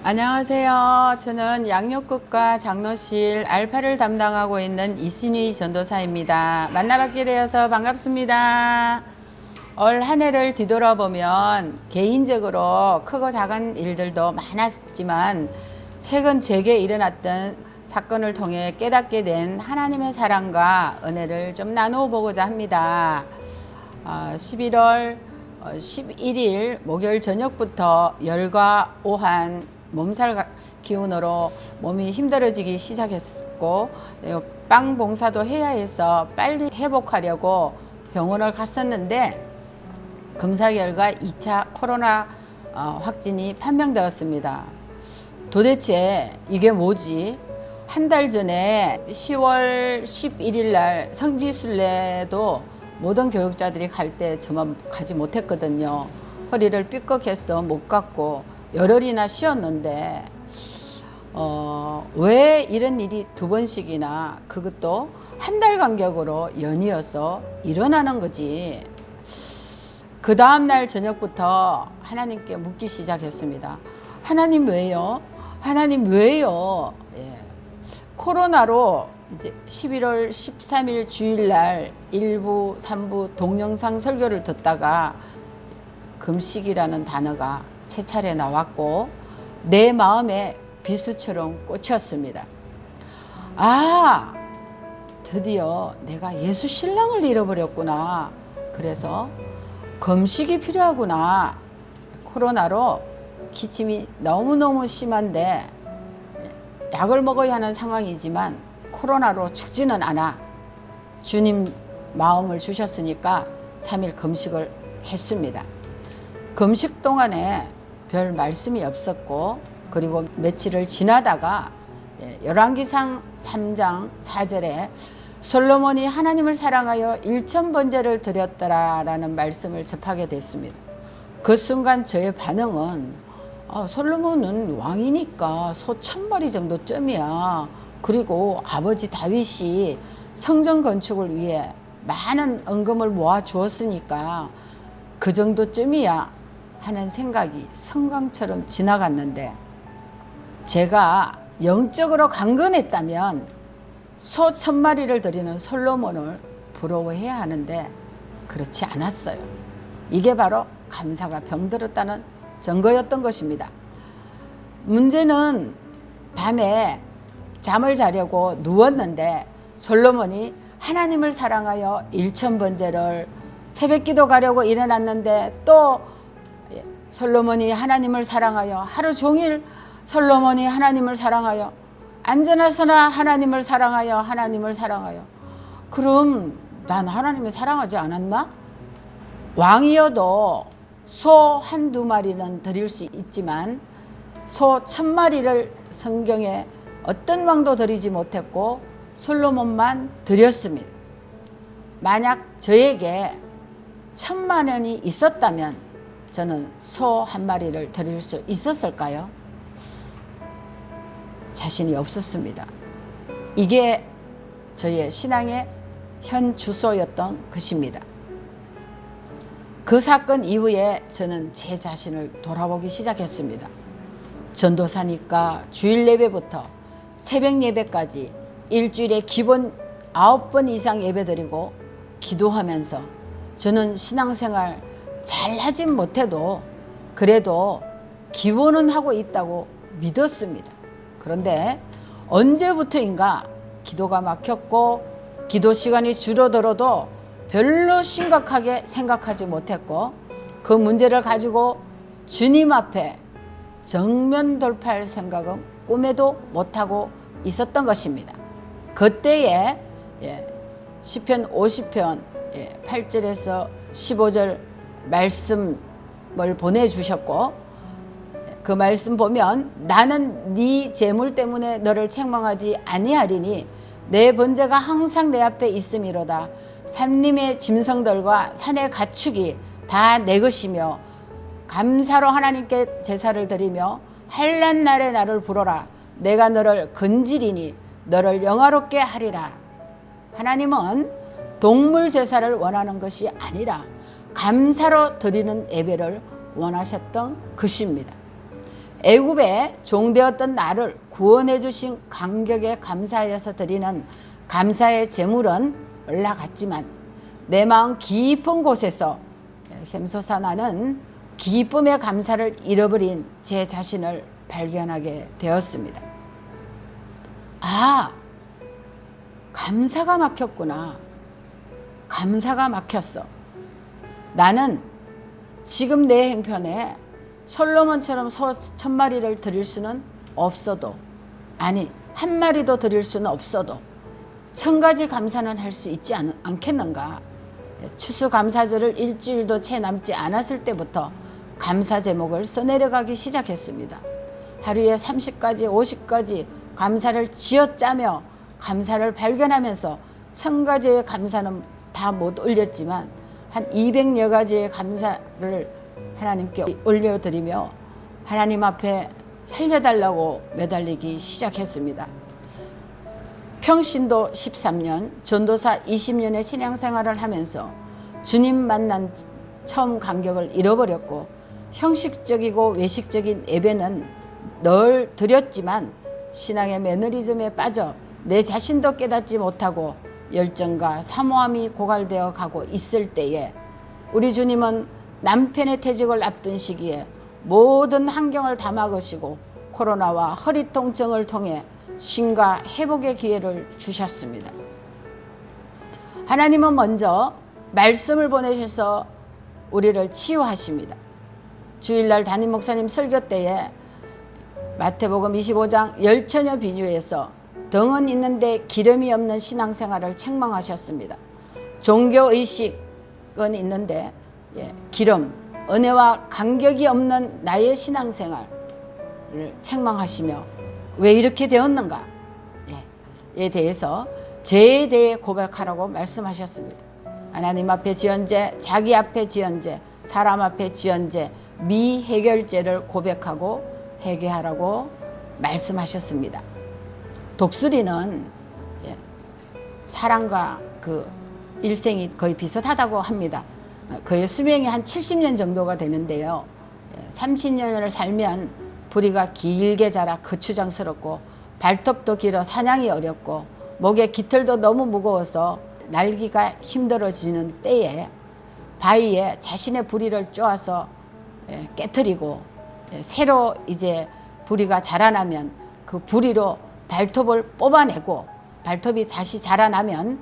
안녕하세요. 저는 양육국과 장로실 알파를 담당하고 있는 이순희 전도사입니다. 만나뵙게 되어서 반갑습니다. 올 한 해를 뒤돌아보면 개인적으로 크고 작은 일들도 많았지만 최근 제게 일어났던 사건을 통해 깨닫게 된 하나님의 사랑과 은혜를 좀 나누어 보고자 합니다. 11월 11일 목요일 저녁부터 열과 오한 몸살 기운으로 몸이 힘들어지기 시작했고 빵 봉사도 해야 해서 빨리 회복하려고 병원을 갔었는데 검사 결과 2차 코로나 확진이 판명되었습니다. 도대체 이게 뭐지? 한 달 전에 10월 11일 날 성지순례도 모든 교육자들이 갈 때 저만 가지 못했거든요. 허리를 삐걱해서 못 갔고 열흘이나 쉬었는데 왜 이런 일이 두 번씩이나 그것도 한 달 간격으로 연이어서 일어나는 거지. 그 다음날 저녁부터 하나님께 묻기 시작했습니다. 하나님 왜요? 하나님 왜요? 예. 코로나로 이제 11월 13일 주일날 1부, 3부 동영상 설교를 듣다가 금식이라는 단어가 세 차례 나왔고 내 마음에 비수처럼 꽂혔습니다. 아, 드디어 내가 예수 신랑을 잃어버렸구나. 그래서 금식이 필요하구나. 코로나로 기침이 너무너무 심한데 약을 먹어야 하는 상황이지만 코로나로 죽지는 않아. 주님 마음을 주셨으니까 3일 금식을 했습니다. 금식 동안에 별 말씀이 없었고 그리고 며칠을 지나다가 열왕기상 3장 4절에 솔로몬이 하나님을 사랑하여 1000번제를 드렸더라라는 말씀을 접하게 됐습니다. 그 순간 저의 반응은 솔로몬은 왕이니까 소 1000마리 정도쯤이야. 그리고 아버지 다윗이 성전 건축을 위해 많은 은금을 모아 주었으니까 그 정도쯤이야 하는 생각이 성광처럼 지나갔는데 제가 영적으로 강건했다면 소 1000마리를 드리는 솔로몬을 부러워해야 하는데 그렇지 않았어요. 이게 바로 감사가 병들었다는 증거였던 것입니다. 문제는 밤에 잠을 자려고 누웠는데 솔로몬이 하나님을 사랑하여 1000번제를 새벽기도 가려고 일어났는데 또 솔로몬이 하나님을 사랑하여 하루 종일 솔로몬이 하나님을 사랑하여 앉아나서나 하나님을 사랑하여 하나님을 사랑하여 그럼 난 하나님을 사랑하지 않았나? 왕이어도 소 한두 마리는 드릴 수 있지만 소 1000마리를 성경에 어떤 왕도 드리지 못했고 솔로몬만 드렸습니다. 만약 저에게 1000만 원이 있었다면 저는 소 한 마리를 드릴 수 있었을까요? 자신이 없었습니다. 이게 저의 신앙의 현 주소였던 것입니다. 그 사건 이후에 저는 제 자신을 돌아보기 시작했습니다. 전도사니까 주일 예배부터 새벽 예배까지 일주일에 기본 9번 이상 예배드리고 기도하면서 저는 신앙생활 잘 하진 못해도 그래도 기원은 하고 있다고 믿었습니다. 그런데 언제부터인가 기도가 막혔고 기도 시간이 줄어들어도 별로 심각하게 생각하지 못했고 그 문제를 가지고 주님 앞에 정면 돌파할 생각은 꿈에도 못하고 있었던 것입니다. 그때에 시편 50편 8절에서 15절 말씀을 보내주셨고 그 말씀 보면 나는 네 재물 때문에 너를 책망하지 아니하리니 내 번제가 항상 내 앞에 있음이로다. 산림의 짐승들과 산의 가축이 다 내 것이며 감사로 하나님께 제사를 드리며 환난 날에 나를 부르라. 내가 너를 건지리니 너를 영화롭게 하리라. 하나님은 동물 제사를 원하는 것이 아니라 감사로 드리는 예배를 원하셨던 것입니다. 애굽에 종되었던 나를 구원해 주신 감격에 감사하여서 드리는 감사의 제물은 올라갔지만 내 마음 깊은 곳에서 샘솟아 나는 기쁨의 감사를 잃어버린 제 자신을 발견하게 되었습니다. 아, 감사가 막혔구나. 감사가 막혔어. 나는 지금 내 행편에 솔로몬처럼 소 1000마리를 드릴 수는 없어도, 아니 1마리도 드릴 수는 없어도 1000가지 감사는 할 수 있지 않겠는가. 추수감사절을 일주일도 채 남지 않았을 때부터 감사 제목을 써내려가기 시작했습니다. 하루에 30가지 50가지 감사를 쥐어짜며 감사를 발견하면서 1000가지의 감사는 다 못 올렸지만 한 200여 가지의 감사를 하나님께 올려드리며 하나님 앞에 살려달라고 매달리기 시작했습니다. 평신도 13년, 전도사 20년의 신앙생활을 하면서 주님 만난 처음 감격을 잃어버렸고 형식적이고 외식적인 예배는 늘 드렸지만 신앙의 매너리즘에 빠져 내 자신도 깨닫지 못하고 열정과 사모함이 고갈되어 가고 있을 때에 우리 주님은 남편의 퇴직을 앞둔 시기에 모든 환경을 다 막으시고 코로나와 허리 통증을 통해 쉼과 회복의 기회를 주셨습니다. 하나님은 먼저 말씀을 보내셔서 우리를 치유하십니다. 주일날 담임 목사님 설교 때에 마태복음 25장 열처녀 비유에서 덩은 있는데 기름이 없는 신앙생활을 책망하셨습니다. 종교의식은 있는데 기름, 은혜와 간격이 없는 나의 신앙생활을 책망하시며 왜 이렇게 되었는가 에 대해서 죄에 대해 고백하라고 말씀하셨습니다. 하나님 앞에 지은 죄, 자기 앞에 지은 죄, 사람 앞에 지은 죄, 미해결죄를 고백하고 회개하라고 말씀하셨습니다. 독수리는 사람과 그 일생이 거의 비슷하다고 합니다. 그의 수명이 한 70년 정도가 되는데요. 30년을 살면 부리가 길게 자라 거추장스럽고 발톱도 길어 사냥이 어렵고 목에 깃털도 너무 무거워서 날기가 힘들어지는 때에 바위에 자신의 부리를 쪼아서 깨트리고 새로 이제 부리가 자라나면 그 부리로 발톱을 뽑아내고 발톱이 다시 자라나면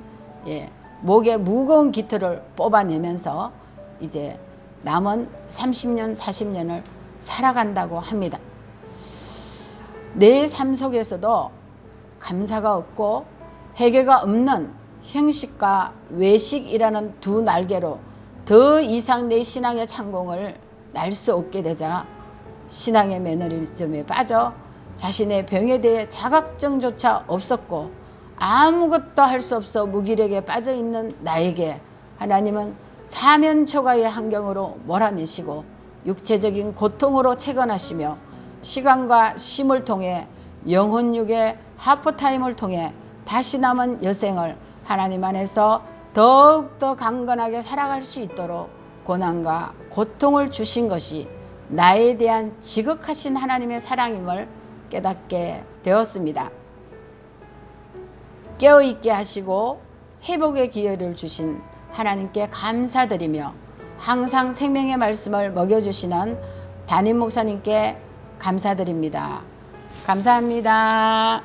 목에 무거운 깃털을 뽑아내면서 이제 남은 30년 40년을 살아간다고 합니다. 내 삶 속에서도 감사가 없고 회개가 없는 형식과 외식이라는 두 날개로 더 이상 내 신앙의 창공을 날 수 없게 되자 신앙의 매너리즘에 빠져 자신의 병에 대해 자각정조차 없었고 아무것도 할 수 없어 무기력에 빠져 있는 나에게 하나님은 사면초가의 환경으로 몰아내시고 육체적인 고통으로 채권하시며 시간과 쉼을 통해 영혼육의 하프타임을 통해 다시 남은 여생을 하나님 안에서 더욱더 강건하게 살아갈 수 있도록 고난과 고통을 주신 것이 나에 대한 지극하신 하나님의 사랑임을 깨닫게 되었습니다. 깨어있게 하시고 회복의 기회를 주신 하나님께 감사드리며 항상 생명의 말씀을 먹여주시는 담임 목사님께 감사드립니다. 감사합니다.